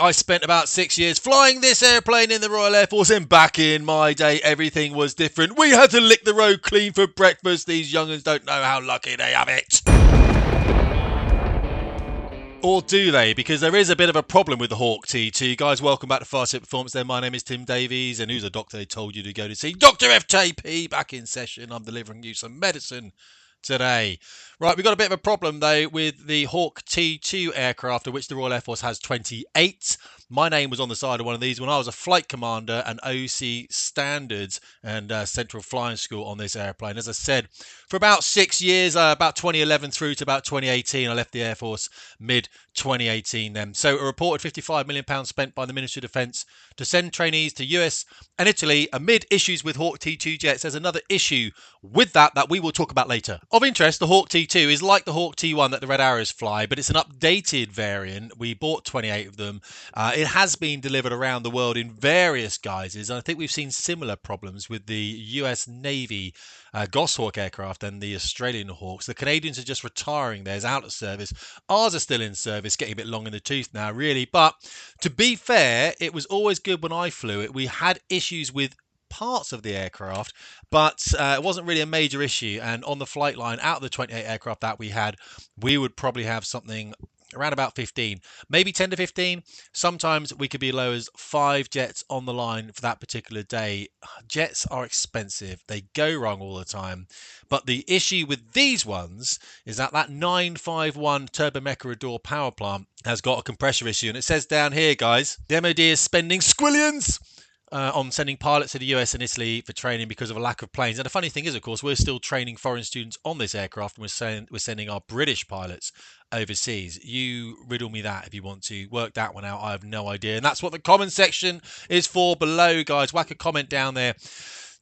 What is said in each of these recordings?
I spent about 6 years flying this airplane in the Royal Air Force, and back in my day, everything was different. We had to lick the road clean for breakfast. These young'uns don't know how lucky they have it. Or do they? Because there is a bit of a problem with the Hawk T2. Guys, welcome back to Farsight Performance. My name is Tim Davies, and who's a doctor they told you to go to see? Dr. FJP, back in session. I'm delivering you some medicine today. Right, we've got a bit of a problem though with the Hawk T2 aircraft, of which the Royal Air Force has 28. My name was on the side of one of these when I was a flight commander and OC standards and Central Flying School on this airplane. As I said, for about 6 years, about 2011 through to about 2018, I left the Air Force mid-2018 then. So a reported £55 million spent by the Ministry of Defence to send trainees to US and Italy amid issues with Hawk T2 jets. There's another issue with that we will talk about later. Of interest, the Hawk T2 is like the Hawk T1 that the Red Arrows fly, but it's an updated variant. We bought 28 of them. It has been delivered around the world in various guises, and I think we've seen similar problems with the US Navy Goshawk aircraft and the Australian Hawks. The Canadians are just retiring theirs out of service. Ours are still in service, getting a bit long in the tooth now, really. But to be fair, it was always good when I flew it. We had issues with parts of the aircraft, but it wasn't really a major issue. And on the flight line, out of the 28 aircraft that we had, we would probably have something around about 15, maybe 10 to 15. Sometimes we could be as low as 5 jets on the line for that particular day. Jets are expensive. They go wrong all the time. But the issue with these ones is that 951 Turbomeca power plant has got a compressor issue. And it says down here, guys, the MOD is spending squillions on sending pilots to the US and Italy for training because of a lack of planes. And the funny thing is, of course, we're still training foreign students on this aircraft, and we're sending our British pilots overseas. You riddle me that if you want to work that one out. I have no idea. And that's what the comment section is for below, guys. Whack a comment down there.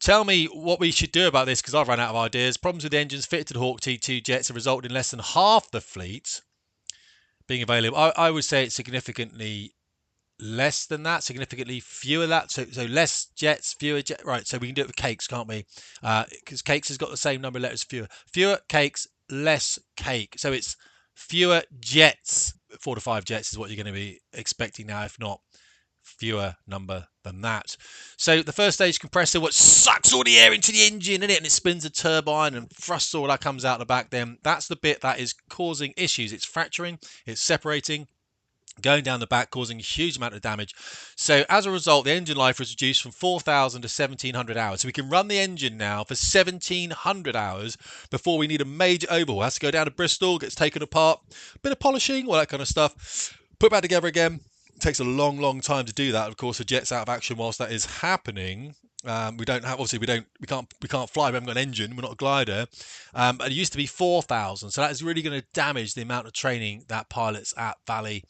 Tell me what we should do about this, because I've run out of ideas. Problems with the engines fitted to the Hawk T2 jets have resulted in less than half the fleet being available. I would say it's significantly less than that, significantly fewer that, so less jets, fewer jets. Right, so we can do it with cakes, can't we? Because cakes has got the same number of letters, fewer cakes, less cake. So it's fewer jets. 4 to 5 jets is what you're going to be expecting now, if not fewer number than that. So the first stage compressor, what sucks all the air into the engine, and it spins a turbine and thrusts all that comes out the back, then that's the bit that is causing issues. It's fracturing, it's separating, going down the back, causing a huge amount of damage. So as a result, the engine life was reduced from 4,000 to 1,700 hours. So we can run the engine now for 1,700 hours before we need a major overhaul. It has to go down to Bristol, gets taken apart, bit of polishing, all that kind of stuff, put back together again. It takes a long time to do that. Of course, the jet's out of action whilst that is happening. We don't have, obviously, we can't fly. We haven't got an engine. We're not a glider. And it used to be 4,000. So that is really going to damage the amount of training that pilots at Valley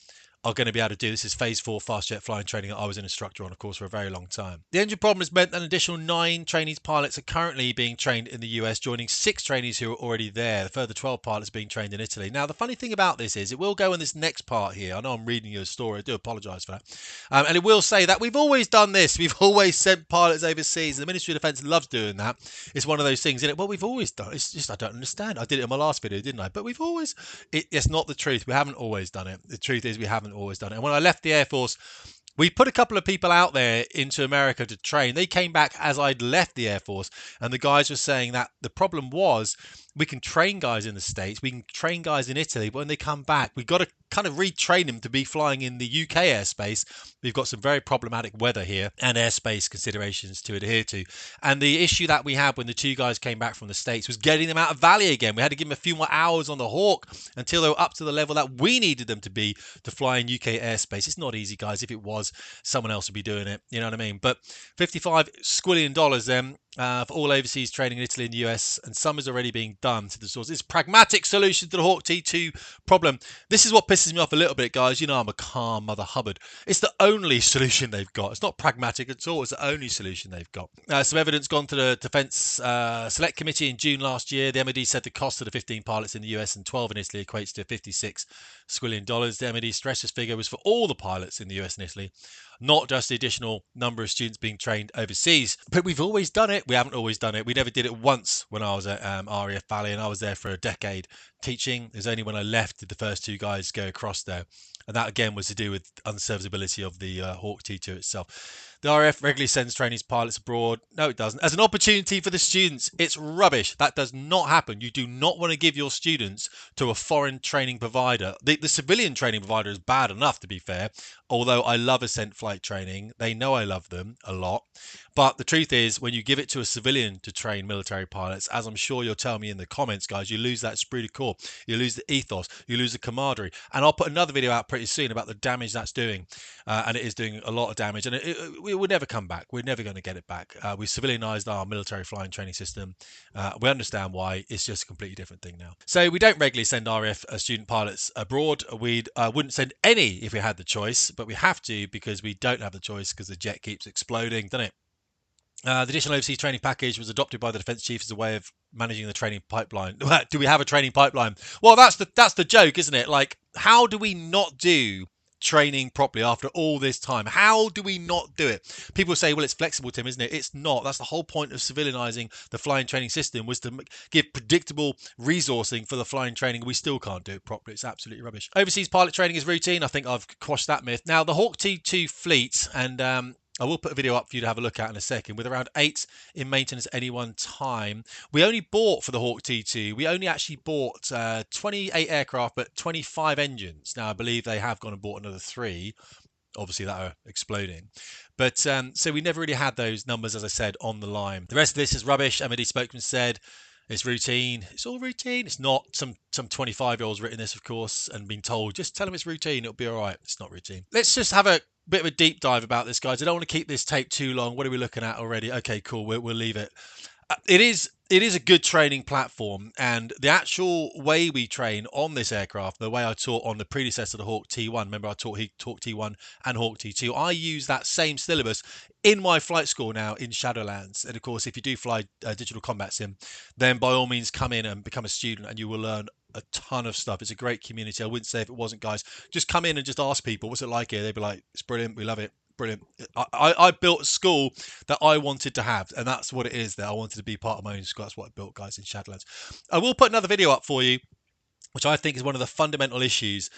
are going to be able to do. This is phase 4 fast jet flying training that I was an instructor on, of course, for a very long time. The engine problem has meant that an additional 9 trainees pilots are currently being trained in the US, joining 6 trainees who are already there. The further 12 pilots being trained in Italy. Now, the funny thing about this is it will go in this next part here. I know I'm reading you a story. I do apologise for that. And it will say that we've always done this. We've always sent pilots overseas. The Ministry of Defence loves doing that. It's one of those things, isn't it? Well, we've always done it. It's just I don't understand. I did it in my last video, didn't I? But we've always... It's not the truth. We haven't always done it. The truth is we haven't always done it. And when I left the Air Force, we put a couple of people out there into America to train. They came back as I'd left the Air Force, and the guys were saying that the problem was we can train guys in the States, we can train guys in Italy, but when they come back, we've got to kind of retrain them to be flying in the UK airspace. We've got some very problematic weather here and airspace considerations to adhere to. And the issue that we had when the 2 guys came back from the States was getting them out of Valley again. We had to give them a few more hours on the Hawk until they were up to the level that we needed them to be to fly in UK airspace. It's not easy, guys. If it was, someone else would be doing it. You know what I mean? But $55 squillion then for all overseas training in Italy and the US, and some is already being done to the source. It's a pragmatic solution to the Hawk T2 problem. This is what pisses me off a little bit, guys. You know I'm a calm Mother Hubbard. It's the only solution they've got. It's not pragmatic at all. It's the only solution they've got. Some evidence gone to the Defence Select Committee in June last year. The MOD said the cost of the 15 pilots in the US and 12 in Italy equates to $56 squillion. The MOD stressed this figure was for all the pilots in the US and Italy, not just the additional number of students being trained overseas. But we've always done it. We haven't always done it. We never did it once when I was at RAF Valley, and I was there for a decade teaching. It was only when I left did the first 2 guys go across there. and that again was to do with unserviceability of the Hawk T2 itself. The RAF regularly sends trainees pilots abroad. No, it doesn't. As an opportunity for the students, it's rubbish. That does not happen. You do not want to give your students to a foreign training provider. The civilian training provider is bad enough, to be fair, although I love Ascent Flight Training. They know I love them a lot. But the truth is, when you give it to a civilian to train military pilots, as I'm sure you'll tell me in the comments, guys, you lose that esprit de corps, you lose the ethos, you lose the camaraderie. And I'll put another video out pretty soon about the damage that's doing. And it is doing a lot of damage. And we will never come back. We're never going to get it back. We civilianized our military flying training system. We understand why. It's just a completely different thing now. So we don't regularly send RAF student pilots abroad. We wouldn't send any if we had the choice, but we have to because we don't have the choice because the jet keeps exploding, doesn't it? The additional overseas training package was adopted by the Defence Chief as a way of managing the training pipeline. Do we have a training pipeline? Well, that's the joke, isn't it? Like, how do we not do training properly after all this time? How do we not do it? People say, well, it's flexible, Tim, isn't it? It's not. That's the whole point of civilianizing the flying training system, was to give predictable resourcing for the flying training. We still can't do it properly. It's absolutely rubbish. Overseas pilot training is routine. I think I've quashed that myth. Now, the Hawk T2 fleet, and I will put a video up for you to have a look at in a second, with around 8 in maintenance at any one time. We only bought, for the Hawk T2, we only actually bought 28 aircraft, but 25 engines. Now, I believe they have gone and bought another 3, obviously, that are exploding. But so we never really had those numbers, as I said, on the line. The rest of this is rubbish. MFG spokesman said it's routine. It's all routine. It's not. Some 25-year-olds written this, of course, and been told, just tell them it's routine. It'll be all right. It's not routine. Let's just have a bit of a deep dive about this, guys. I don't want to keep this tape too long. What are we looking at already? Okay, cool. We'll leave it. It is a good training platform, and the actual way we train on this aircraft, the way I taught on the predecessor to the Hawk T1, remember I taught Hawk T1 and Hawk T2, I use that same syllabus in my flight school now in Shadowlands. And of course, if you do fly digital combat sim, then by all means come in and become a student, and you will learn a ton of stuff. It's a great community. I wouldn't say if it wasn't, guys. Just come in and just ask people, what's it like here? They'd be like, it's brilliant, we love it. Brilliant. I built a school that I wanted to have, and that's what it is, that I wanted to be part of my own school. That's what I built, guys, in Shadowlands. I will put another video up for you, which I think is one of the fundamental issues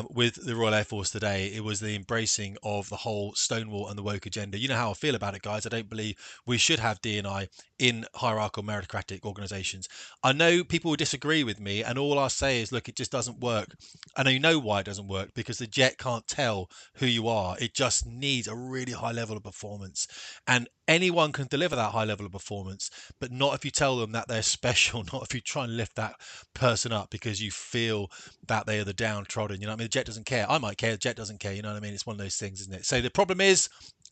with the Royal Air Force today. It was the embracing of the whole Stonewall and the woke agenda. You know how I feel about it, guys. I don't believe we should have D&I in hierarchical meritocratic organizations. I know people will disagree with me, and all I say is, look, it just doesn't work. And you know why it doesn't work, because the jet can't tell who you are. It just needs a really high level of performance, and anyone can deliver that high level of performance, but not if you tell them that they're special, not if you try and lift that person up because you feel that they are the downtrodden. You know what I mean? The jet doesn't care. I might care. The jet doesn't care. You know what I mean? It's one of those things, isn't it? So the problem is,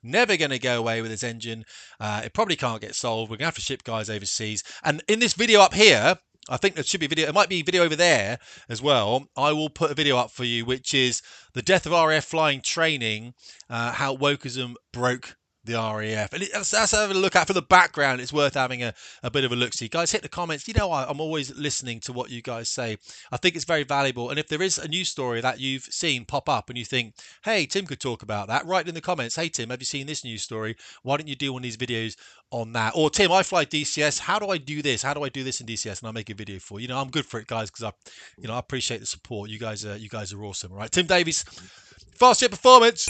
never going to go away with this engine. It probably can't get solved. We're going to have to ship guys overseas. And in this video up here, I think there should be video. It might be video over there as well. I will put a video up for you, which is the death of RAF flying training, how wokeism broke the RAF. And that's having a look at for the background. It's worth having a bit of a look-see. Guys, hit the comments. You know, I'm always listening to what you guys say. I think it's very valuable. And if there is a news story that you've seen pop up and you think, hey, Tim could talk about that, write in the comments. Hey, Tim, have you seen this news story? Why don't you do one of these videos on that? Or, Tim, I fly DCS. How do I do this? How do I do this in DCS? And I'll make a video for you. You know, I'm good for it, guys, because I appreciate the support. You guys are awesome. All right, Tim Davies, Fast Jet Performance.